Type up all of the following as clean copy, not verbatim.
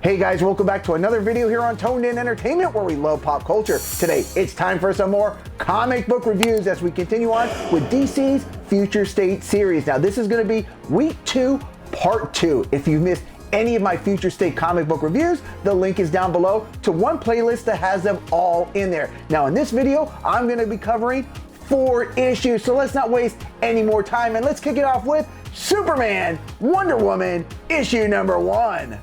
Hey guys, welcome back to another video here on Toned In Entertainment, where we love pop culture. Today, it's time for some more comic book reviews as we continue on with DC's Future State series. Now, this is going to be week 2, part 2. If you've missed any of my Future State comic book reviews, the link is down below to one playlist that has them all in there. Now, in this video, I'm going to be covering 4 issues, so let's not waste any more time and let's kick it off with Superman, Wonder Woman, issue number 1.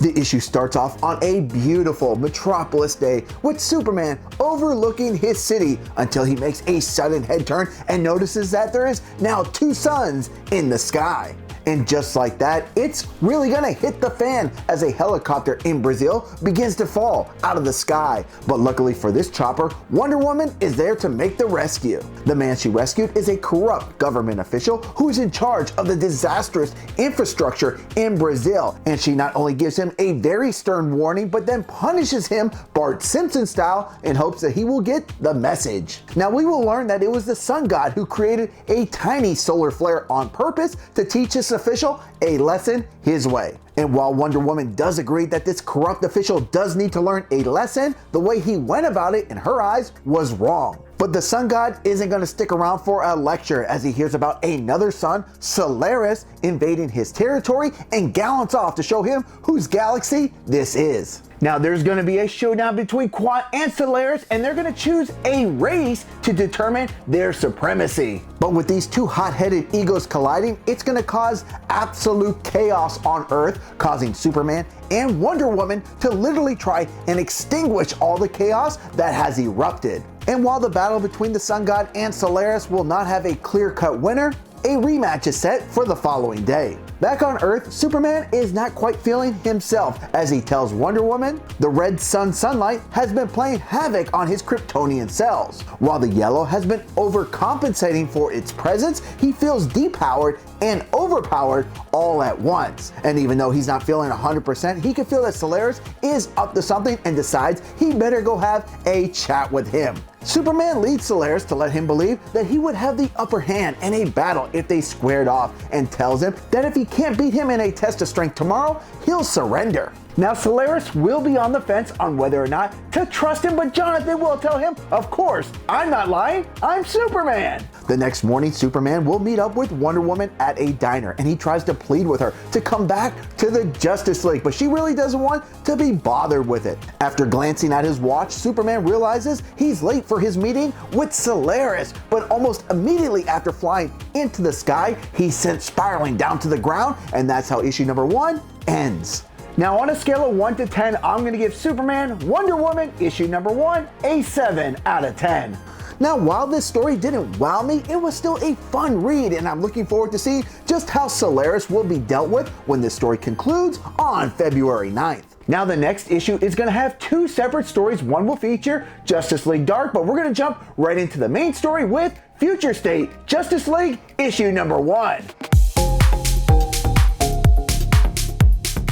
The issue starts off on a beautiful Metropolis day with Superman overlooking his city until he makes a sudden head turn and notices that there is now 2 suns in the sky. And just like that, it's really gonna hit the fan as a helicopter in Brazil begins to fall out of the sky. But luckily for this chopper, Wonder Woman is there to make the rescue. The man she rescued is a corrupt government official who is in charge of the disastrous infrastructure in Brazil. And she not only gives him a very stern warning, but then punishes him Bart Simpson style in hopes that he will get the message. Now we will learn that it was the sun god who created a tiny solar flare on purpose to teach his official a lesson his way. And while Wonder Woman does agree that this corrupt official does need to learn a lesson, the way he went about it in her eyes was wrong. But the sun god isn't going to stick around for a lecture as he hears about another sun, Solaris, invading his territory and gallants off to show him whose galaxy this is. Now there's going to be a showdown between Kuat and Solaris, and they're going to choose a race to determine their supremacy. But with these 2 hot-headed egos colliding, it's going to cause absolute chaos on Earth, causing Superman and Wonder Woman to literally try and extinguish all the chaos that has erupted. And while the battle between the sun god and Solaris will not have a clear-cut winner, a rematch is set for the following day. Back on Earth, Superman is not quite feeling himself as he tells Wonder Woman the red sun sunlight has been playing havoc on his Kryptonian cells. While the yellow has been overcompensating for its presence, he feels depowered and overpowered all at once. And even though he's not feeling 100%, he can feel that Solaris is up to something and decides he better go have a chat with him. Superman leads Solaris to let him believe that he would have the upper hand in a battle if they squared off, and tells him that if he can't beat him in a test of strength tomorrow, he'll surrender. Now Solaris will be on the fence on whether or not to trust him, but Jonathan will tell him, of course, I'm not lying, I'm Superman. The next morning, Superman will meet up with Wonder Woman at a diner, and he tries to plead with her to come back to the Justice League, but she really doesn't want to be bothered with it. After glancing at his watch, Superman realizes he's late for his meeting with Solaris, but almost immediately after flying into the sky, he's sent spiraling down to the ground, and that's how issue number 1 ends. Now on a scale of 1 to 10, I'm going to give Superman, Wonder Woman, issue number 1, a 7 out of 10. Now while this story didn't wow me, it was still a fun read, and I'm looking forward to seeing just how Solaris will be dealt with when this story concludes on February 9th. Now the next issue is going to have 2 separate stories. One will feature Justice League Dark, but we're going to jump right into the main story with Future State Justice League issue number 1.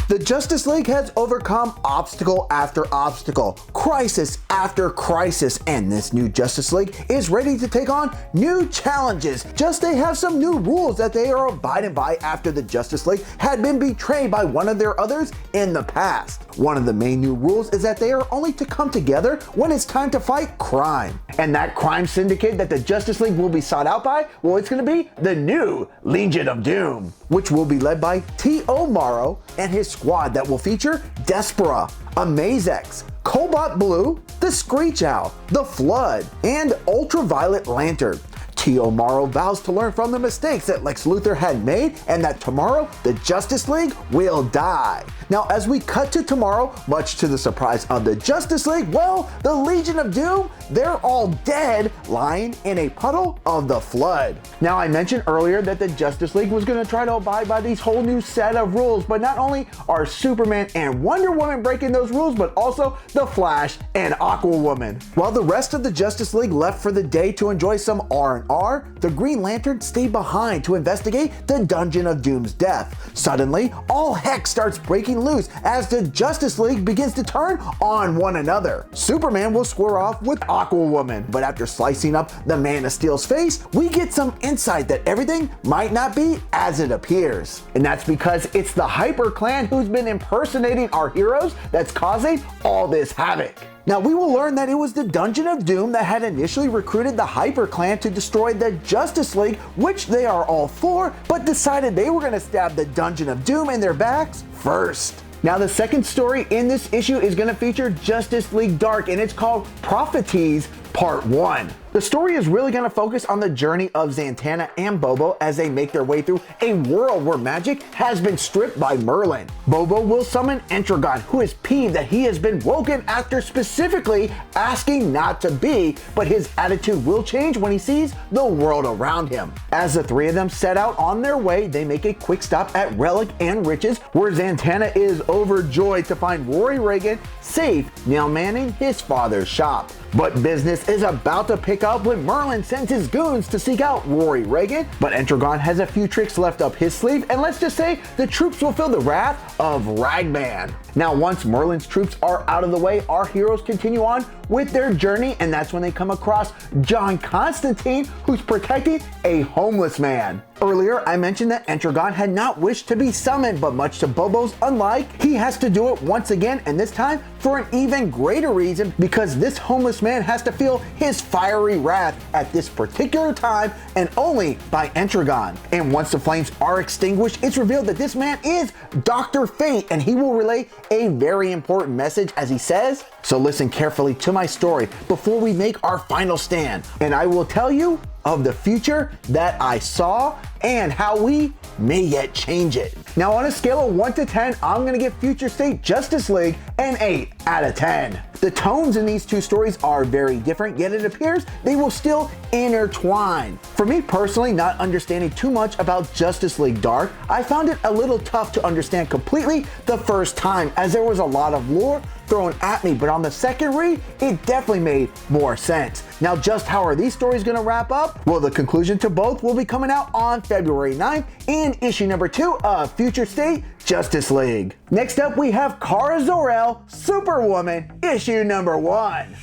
The Justice League has overcome obstacle after obstacle, crisis after crisis, and this new Justice League is ready to take on new challenges. Just they have some new rules that they are abiding by after the Justice League had been betrayed by one of their others in the past. One of the main new rules is that they are only to come together when it's time to fight crime. And that crime syndicate that the Justice League will be sought out by, well, it's going to be the new Legion of Doom, which will be led by T.O. Morrow and his squad that will feature Despera, Amazex, Cobalt Blue, the Screech Owl, the Flood, and Ultraviolet Lantern. T.O. Morrow vows to learn from the mistakes that Lex Luthor had made, and that tomorrow the Justice League will die. Now as we cut to tomorrow, much to the surprise of the Justice League, well, the Legion of Doom, they're all dead, lying in a puddle of the Flood. Now I mentioned earlier that the Justice League was going to try to abide by these whole new set of rules, but not only are Superman and Wonder Woman breaking those rules, but also the Flash and Aquawoman. While the rest of the Justice League left for the day to enjoy some R&R are, the Green Lantern stay behind to investigate the Dungeon of Doom's death. Suddenly, all heck starts breaking loose as the Justice League begins to turn on one another. Superman will square off with Aquawoman, but after slicing up the Man of Steel's face, we get some insight that everything might not be as it appears. And that's because it's the Hyper Clan who's been impersonating our heroes that's causing all this havoc. Now we will learn that it was the Dungeon of Doom that had initially recruited the Hyper Clan to destroy the Justice League, which they are all for, but decided they were going to stab the Dungeon of Doom in their backs first. Now the second story in this issue is going to feature Justice League Dark, and it's called Propheties Part 1. The story is really going to focus on the journey of Zatanna and Bobo as they make their way through a world where magic has been stripped by Merlin. Bobo will summon Entragon, who is peeved that he has been woken after specifically asking not to be, but his attitude will change when he sees the world around him. As the three of them set out on their way, they make a quick stop at Relic and Riches, where Zatanna is overjoyed to find Rory Reagan safe, now manning his father's shop. But business is about to pick up when Merlin sends his goons to seek out Rory Reagan, but Entragon has a few tricks left up his sleeve, and let's just say the troops will feel the wrath of Ragman. Now once Merlin's troops are out of the way, our heroes continue on with their journey, and that's when they come across John Constantine, who's protecting a homeless man. Earlier, I mentioned that Entragon had not wished to be summoned, but much to Bobo's unlike, he has to do it once again, and this time for an even greater reason, because this homeless man has to feel his fiery wrath at this particular time, and only by Entragon. And once the flames are extinguished, it's revealed that this man is Dr. Fate, and he will relay a very important message as he says, so listen carefully to my story before we make our final stand, and I will tell you of the future that I saw and how we may yet change it. Now on a scale of 1 to 10, I'm gonna give Future State Justice League an 8 out of 10. The tones in these two stories are very different, yet it appears they will still intertwine. For me personally, not understanding too much about Justice League Dark, I found it a little tough to understand completely the first time, as there was a lot of lore thrown at me, but on the second read, it definitely made more sense. Now just how are these stories gonna wrap up? Well, the conclusion to both will be coming out on February 9th in issue number 2 of Future State Justice League. Next up, we have Kara Zor-el, SuperWoman, issue number 1.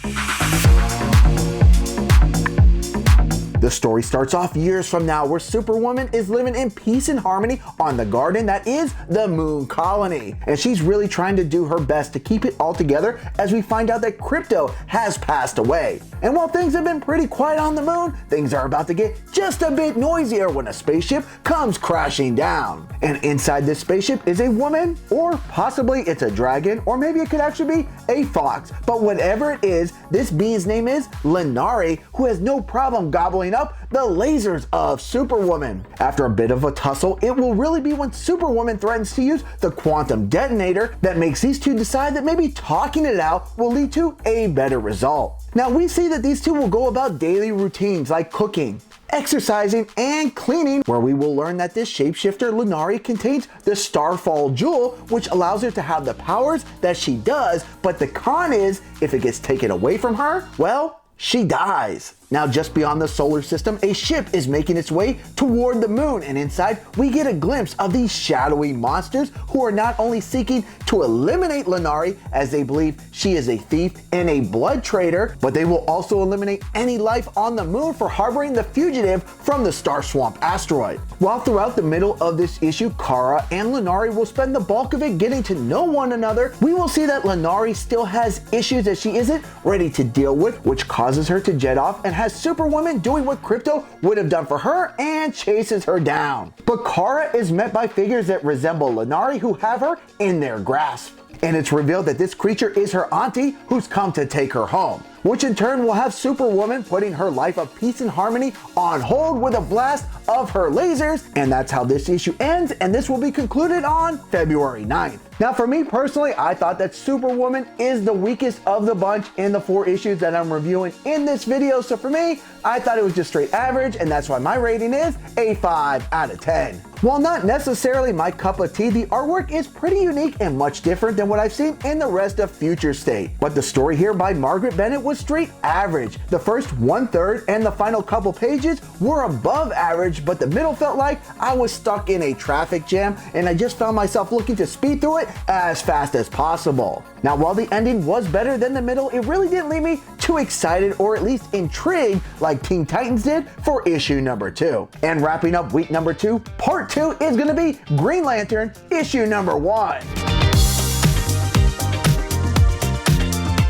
The story starts off years from now, where Superwoman is living in peace and harmony on the garden that is the Moon Colony. And she's really trying to do her best to keep it all together as we find out that Crypto has passed away. And while things have been pretty quiet on the moon, things are about to get just a bit noisier when a spaceship comes crashing down. And inside this spaceship is a woman, or possibly it's a dragon, or maybe it could actually be a fox. But whatever it is, this being's name is Lenari, who has no problem gobbling up the lasers of Superwoman. After a bit of a tussle, it will really be when Superwoman threatens to use the quantum detonator that makes these two decide that maybe talking it out will lead to a better result. Now we see that these two will go about daily routines like cooking, exercising, and cleaning, where we will learn that this shapeshifter Lunari contains the Starfall Jewel, which allows her to have the powers that she does, but the con is, if it gets taken away from her, well, she dies. Now just beyond the solar system, a ship is making its way toward the moon, and inside we get a glimpse of these shadowy monsters who are not only seeking to eliminate Lenari, as they believe she is a thief and a blood traitor, but they will also eliminate any life on the moon for harboring the fugitive from the Star Swamp asteroid. While throughout the middle of this issue, Kara and Lenari will spend the bulk of it getting to know one another, we will see that Lenari still has issues that she isn't ready to deal with, which causes her to jet off and has Superwoman doing what Crypto would have done for her and chases her down. But Kara is met by figures that resemble Lenari, who have her in their grasp. And it's revealed that this creature is her auntie, who's come to take her home, which in turn will have Superwoman putting her life of peace and harmony on hold with a blast of her lasers. And that's how this issue ends, and this will be concluded on February 9th. Now for me personally, I thought that Superwoman is the weakest of the bunch in the 4 issues that I'm reviewing in this video. So for me, I thought it was just straight average, and that's why my rating is a 5 out of 10. While not necessarily my cup of tea, the artwork is pretty unique and much different than what I've seen in the rest of Future State. But the story here by Margaret Bennett was straight average. The first 1/3 and the final couple pages were above average, but the middle felt like I was stuck in a traffic jam and I just found myself looking to speed through it as fast as possible. Now, while the ending was better than the middle, it really didn't leave me too excited or at least intrigued like Teen Titans did for issue number 2. And wrapping up week number 2, part 2 is going to be Green Lantern issue number 1.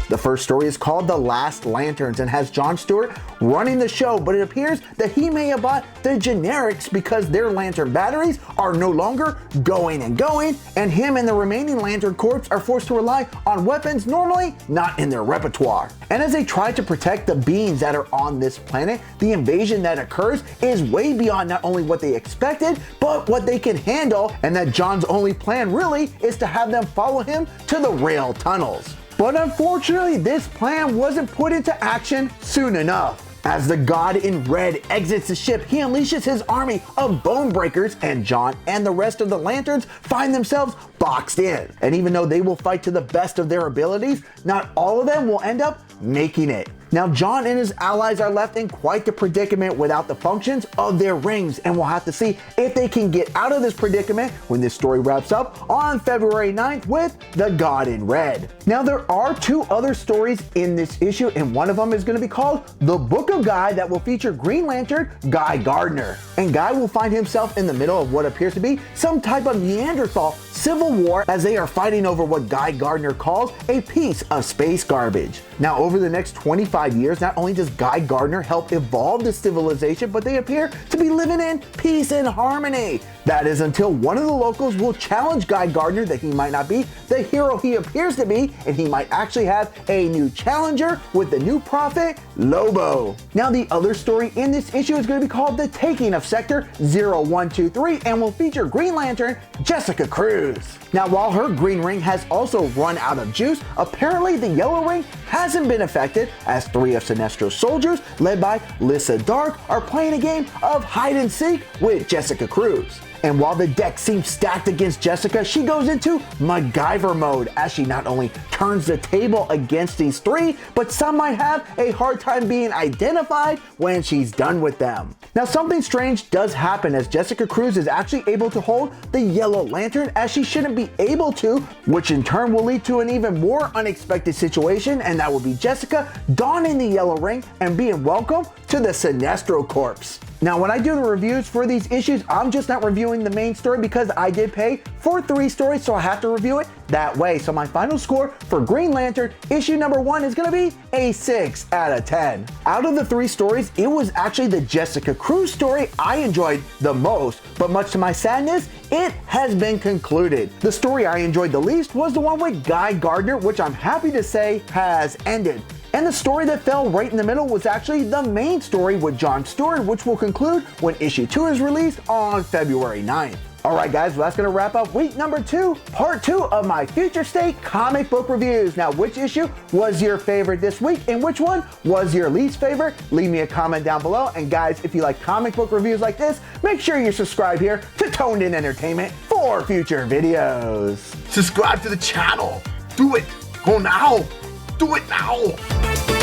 The first story is called The Last Lanterns and has Jon Stewart running the show, but it appears that he may have bought the generics because their lantern batteries are no longer going, and him and the remaining Lantern Corps are forced to rely on weapons normally not in their repertoire. And as they try to protect the beings that are on this planet, the invasion that occurs is way beyond not only what they expected, but what they can handle, and that Jon's only plan really is to have them follow him to the rail tunnels. But unfortunately, this plan wasn't put into action soon enough. As the God in Red exits the ship, he unleashes his army of bone breakers, and Jon and the rest of the Lanterns find themselves boxed in. And even though they will fight to the best of their abilities, not all of them will end up making it. Now, Jon and his allies are left in quite the predicament without the functions of their rings, and we'll have to see if they can get out of this predicament when this story wraps up on February 9th with The God in Red. Now, there are 2 other stories in this issue, and one of them is going to be called The Book of Guy, that will feature Green Lantern Guy Gardner. And Guy will find himself in the middle of what appears to be some type of Neanderthal civil war as they are fighting over what Guy Gardner calls a piece of space garbage. Now, over the next 25 years, not only does Guy Gardner help evolve the civilization, but they appear to be living in peace and harmony. That is until one of the locals will challenge Guy Gardner that he might not be the hero he appears to be, and he might actually have a new challenger with the new prophet, Lobo. Now, the other story in this issue is going to be called The Taking of Sector 0123 and will feature Green Lantern Jessica Cruz. Now, while her green ring has also run out of juice, apparently the yellow ring hasn't been affected, as 3 of Sinestro's soldiers, led by Lyssa Dark, are playing a game of hide and seek with Jessica Cruz. And while the deck seems stacked against Jessica, she goes into MacGyver mode as she not only turns the table against these 3, but some might have a hard time being identified when she's done with them. Now, something strange does happen as Jessica Cruz is actually able to hold the yellow lantern as she shouldn't be able to, which in turn will lead to an even more unexpected situation, and that will be Jessica donning the yellow ring and being welcomed to the Sinestro Corps. Now, when I do the reviews for these issues, I'm just not reviewing the main story because I did pay for 3 stories, so I have to review it that way. So my final score for Green Lantern issue number 1 is going to be a 6 out of 10. Out of the 3 stories, it was actually the Jessica Cruz story I enjoyed the most, but much to my sadness, it has been concluded. The story I enjoyed the least was the one with Guy Gardner, which I'm happy to say has ended. And the story that fell right in the middle was actually the main story with Jon Stewart, which will conclude when issue 2 is released on February 9th. Alright guys, well, that's going to wrap up week number 2, part 2 of my Future State comic book reviews. Now, which issue was your favorite this week and which one was your least favorite? Leave me a comment down below. And guys, if you like comic book reviews like this, make sure you subscribe here to Toned In Entertainment for future videos. Subscribe to the channel. Do it. Go now. Do it now.